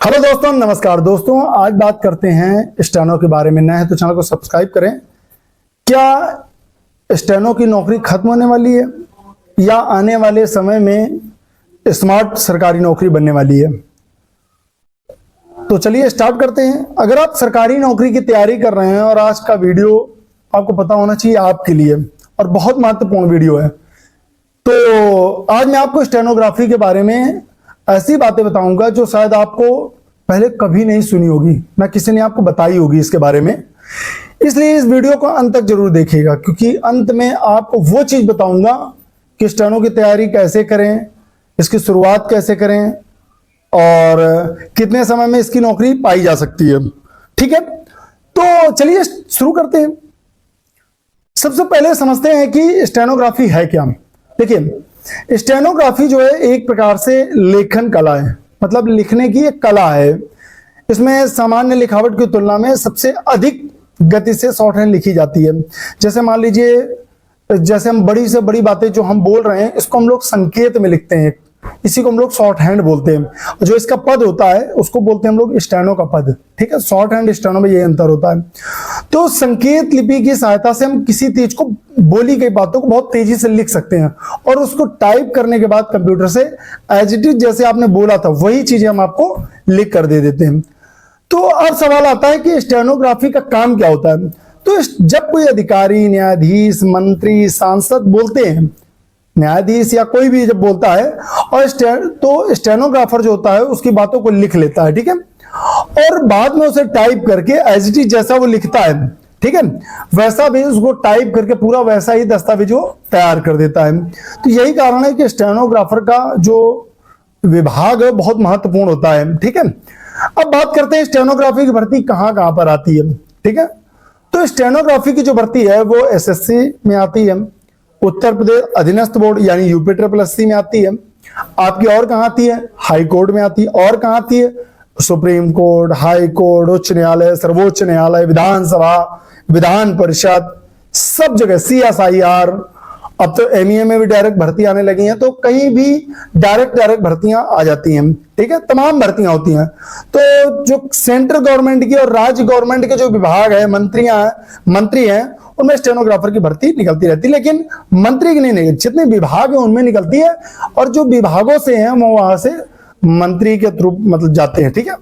Hello दोस्तों, नमस्कार दोस्तों। आज बात करते हैं स्टेनो के बारे में। नए हैं तो चैनल को सब्सक्राइब करें। क्या स्टेनो की नौकरी खत्म होने वाली है या आने वाले समय में स्मार्ट सरकारी नौकरी बनने वाली है? तो चलिए स्टार्ट करते हैं। अगर आप सरकारी नौकरी की तैयारी कर रहे हैं और आज का वीडियो आपको पता होना चाहिए आपके लिए, और बहुत महत्वपूर्ण वीडियो है, तो आज मैं आपको स्टेनोग्राफी के बारे में ऐसी बातें बताऊंगा जो शायद आपको पहले कभी नहीं सुनी होगी, ना किसी ने आपको बताई होगी इसके बारे में। इसलिए इस वीडियो को अंत तक जरूर देखिएगा, क्योंकि अंत में आपको वो चीज बताऊंगा कि स्टेनो की तैयारी कैसे करें, इसकी शुरुआत कैसे करें और कितने समय में इसकी नौकरी पाई जा सकती है। ठीक है, तो चलिए शुरू करते हैं। सबसे पहले समझते हैं कि स्टेनोग्राफी है क्या। देखिए, स्टेनोग्राफी जो है एक प्रकार से लेखन कला है, मतलब लिखने की एक कला है। इसमें सामान्य लिखावट की तुलना में सबसे अधिक गति से शॉर्ट हैंड लिखी जाती है। जैसे मान लीजिए, जैसे हम बड़ी से बड़ी बातें जो हम बोल रहे हैं, इसको हम लोग संकेत में लिखते हैं, इसी को हम लोग शॉर्ट हैंड बोलते हैं। जो इसका पद होता है उसको बोलते हैं हम लोग स्टेनो का पद। ठीक है, शॉर्ट हैंड स्टेनो में ये अंतर होता है। तो संकेत लिपि की सहायता से हम किसी चीज को, बोली गई बातों को बहुत तेजी से लिख सकते हैं और उसको टाइप करने के बाद कंप्यूटर से एज इट इज जैसे आपने बोला था वही चीजें हम आपको लिख कर दे देते हैं। तो अब सवाल आता है कि स्टेनोग्राफी का काम क्या होता है। तो जब कोई अधिकारी, न्यायाधीश, मंत्री, सांसद बोलते हैं, न्यायाधीश या कोई भी जब बोलता है, और तो स्टेनोग्राफर जो होता है उसकी बातों को लिख लेता है। ठीक है, और बाद में उसे टाइप करके एज इट इज जैसा वो लिखता है, ठीक है, वैसा भी उसको टाइप करके पूरा वैसा ही दस्तावेज वो तैयार कर देता है। तो यही कारण है कि स्टेनोग्राफर का जो विभाग है बहुत महत्वपूर्ण होता है। ठीक है, अब बात करते हैं स्टेनोग्राफी की भर्ती कहां कहां पर आती है। ठीक है, तो स्टेनोग्राफी की जो भर्ती है वो एसएससी में आती है, उत्तर प्रदेश अधीनस्थ बोर्ड यानी यूपी SSC में आती है। आपकी और कहां आती है? हाई कोर्ट में आती है। और कहां आती है? सुप्रीम कोर्ट, हाई कोर्ट, उच्च न्यायालय, सर्वोच्च न्यायालय, विधानसभा, विधान परिषद, सब जगह। CSIR, अब तो MEA में भी डायरेक्ट भर्ती आने लगी हैं, तो कहीं भी डायरेक्ट भर्तियां आ जाती हैं। ठीक है, तमाम भर्तियां होती हैं। तो जो सेंट्रल गवर्नमेंट की और राज्य गवर्नमेंट के जो विभाग है, मंत्री हैं, उनमें स्टेनोग्राफर की भर्ती निकलती रहती है। लेकिन मंत्री की नहीं निकलती, जितने विभाग है उनमें निकलती है, और जो विभागों से हैं वो वहां से मंत्री के थ्रू मतलब जाते हैं। ठीक है,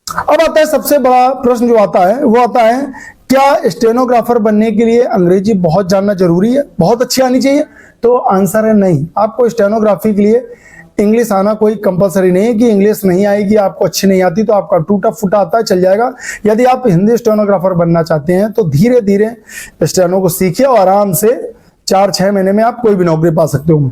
अब आता है सबसे बड़ा प्रश्न जो आता है, वो आता है क्या स्टेनोग्राफर बनने के लिए अंग्रेजी बहुत जानना जरूरी है, बहुत अच्छी आनी चाहिए? तो आंसर है नहीं। आपको स्टेनोग्राफी के लिए इंग्लिश आना कोई कंपलसरी नहीं है कि इंग्लिश नहीं आएगी, आपको अच्छी नहीं आती तो आपका टूटा फूटा आता है, चल जाएगा। यदि आप हिंदी स्टेनोग्राफर बनना चाहते हैं तो धीरे धीरे स्टेनो को सीखिए और आराम से 4-6 महीने में आप कोई भी नौकरी पा सकते हो।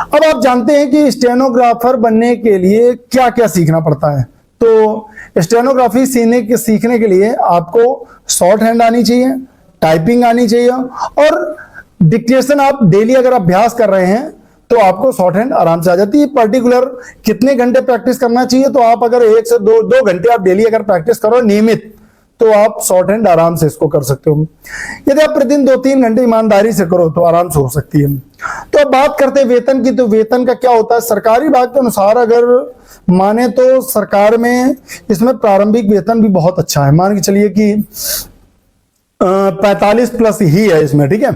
अब आप जानते हैं कि स्टेनोग्राफर बनने के लिए क्या क्या सीखना पड़ता है। तो स्टेनोग्राफी सीखने के लिए आपको शॉर्ट हैंड आनी चाहिए, टाइपिंग आनी चाहिए, और डिक्टेशन आप डेली अगर अभ्यास कर रहे हैं तो आपको शॉर्ट हैंड आराम से आ जाती है। पर्टिकुलर कितने घंटे प्रैक्टिस करना चाहिए, तो आप अगर 1 से 2 घंटे आप डेली अगर प्रैक्टिस करो नियमित, तो आप शॉर्ट हैंड आराम से इसको कर सकते हो। यदि आप प्रतिदिन 2-3 घंटे ईमानदारी से करो तो आराम से हो सकती है। तो अब बात करते हैं वेतन की। तो वेतन का क्या होता है? सरकारी विभाग के अनुसार अगर माने तो सरकार में इसमें प्रारंभिक वेतन भी बहुत अच्छा है। मान के चलिए कि 45 प्लस ही है इसमें। ठीक है,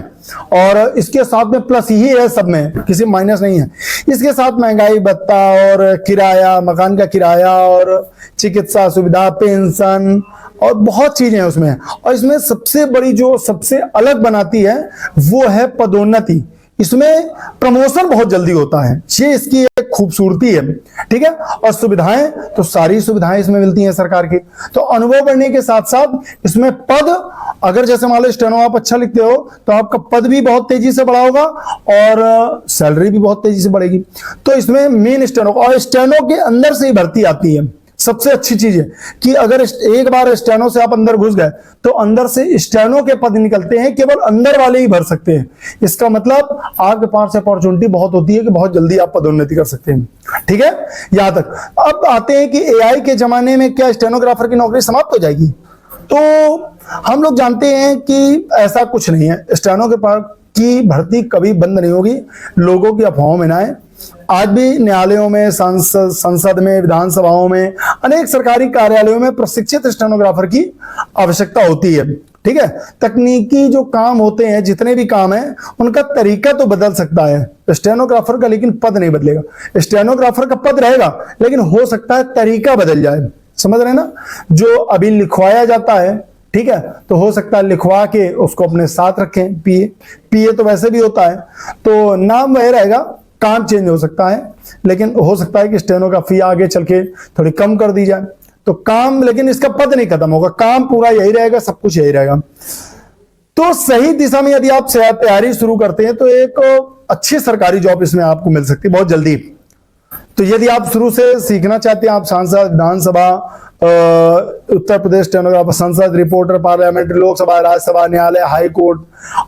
और इसके साथ में प्लस ही है, सब में किसी माइनस नहीं है। इसके साथ महंगाई भत्ता और किराया, मकान का किराया और चिकित्सा सुविधा, पेंशन और बहुत चीजें हैं उसमें। और इसमें सबसे बड़ी जो सबसे अलग बनाती है वो है पदोन्नति। इसमें प्रमोशन बहुत जल्दी होता है, ये इसकी एक खूबसूरती है। ठीक है, और सुविधाएं तो सारी सुविधाएं इसमें मिलती हैं सरकार की। तो अनुभव बढ़ने के साथ साथ इसमें पद, अगर जैसे मान लो स्टेनो आप अच्छा लिखते हो तो आपका पद भी बहुत तेजी से बढ़ा होगा और सैलरी भी बहुत तेजी से बढ़ेगी। तो इसमें मेन स्टेनो, और स्टेनो के अंदर से ही भर्ती आती है। सबसे अच्छी चीज है कि अगर एक बार स्टेनो से आप अंदर घुस गए तो अंदर से स्टेनो के पद निकलते हैं, केवल अंदर वाले ही भर सकते हैं। इसका मतलब आपके पास अपॉर्चुनिटी बहुत होती है कि बहुत जल्दी आप पदोन्नति कर सकते हैं। ठीक है, यहां तक। अब आते हैं कि AI के जमाने में क्या स्टेनोग्राफर की नौकरी समाप्त हो जाएगी? तो हम लोग जानते हैं कि ऐसा कुछ नहीं है। स्टेनो के पास की भर्ती कभी बंद नहीं होगी, लोगों की अफवाहों में ना आए। आज भी न्यायालयों में, संसद में, विधानसभाओं में, अनेक सरकारी कार्यालयों में प्रशिक्षित स्टेनोग्राफर की आवश्यकता होती है। ठीक है, तकनीकी जो काम होते हैं, जितने भी काम हैं, उनका तरीका तो बदल सकता है स्टेनोग्राफर का, लेकिन पद नहीं बदलेगा। स्टेनोग्राफर का पद रहेगा, लेकिन हो सकता है तरीका बदल जाए। समझ रहे हैं ना? जो अभी लिखवाया जाता है, ठीक है, तो हो सकता है लिखवा के उसको अपने साथ रखें। पीए तो वैसे भी होता है, तो नाम वही रहेगा, काम चेंज हो सकता है, लेकिन हो सकता है कि स्टेनोग्राफी आगे चल के थोड़ी कम कर दी जाए। तो काम, लेकिन इसका पद नहीं खत्म होगा, काम पूरा यही रहेगा, सब कुछ यही रहेगा। तो सही दिशा में यदि आप तैयारी शुरू करते हैं तो एक अच्छी सरकारी जॉब इसमें आपको मिल सकती है बहुत जल्दी। तो यदि आप शुरू से सीखना चाहते हैं, आप सांसद, विधानसभा, उत्तर प्रदेश स्टेनोग्राफर, संसद, रिपोर्टर, पार्लियामेंट, लोकसभा, राज्यसभा, न्यायालय, हाई कोर्ट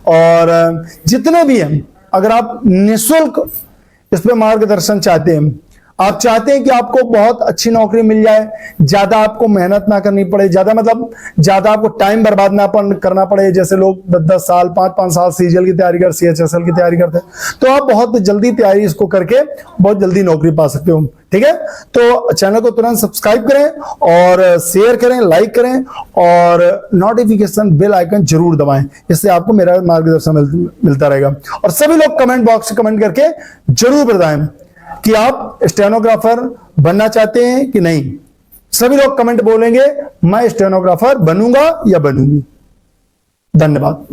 और जितने भी हैं, अगर आप निःशुल्क इस पे मार्गदर्शन चाहते हैं, आप चाहते हैं कि आपको बहुत अच्छी नौकरी मिल जाए, ज्यादा आपको मेहनत ना करनी पड़े, ज्यादा मतलब ज्यादा आपको टाइम बर्बाद ना करना पड़े, जैसे लोग 10-10 साल, 5-5 साल सीजीएल की तैयारी कर, सीएचएसएल की तैयारी करते हैं, तो आप बहुत जल्दी तैयारी इसको करके बहुत जल्दी नौकरी पा सकते हो। ठीक है, तो चैनल को तुरंत सब्सक्राइब करें और शेयर करें, लाइक करें और नोटिफिकेशन बेल आइकन जरूर दबाएं, इससे आपको मेरा मार्गदर्शन मिलता रहेगा। और सभी लोग कमेंट बॉक्स में कमेंट करके जरूर बताएं कि आप स्टेनोग्राफर बनना चाहते हैं कि नहीं। सभी लोग कमेंट बोलेंगे, मैं स्टेनोग्राफर बनूंगा या बनूंगी। धन्यवाद।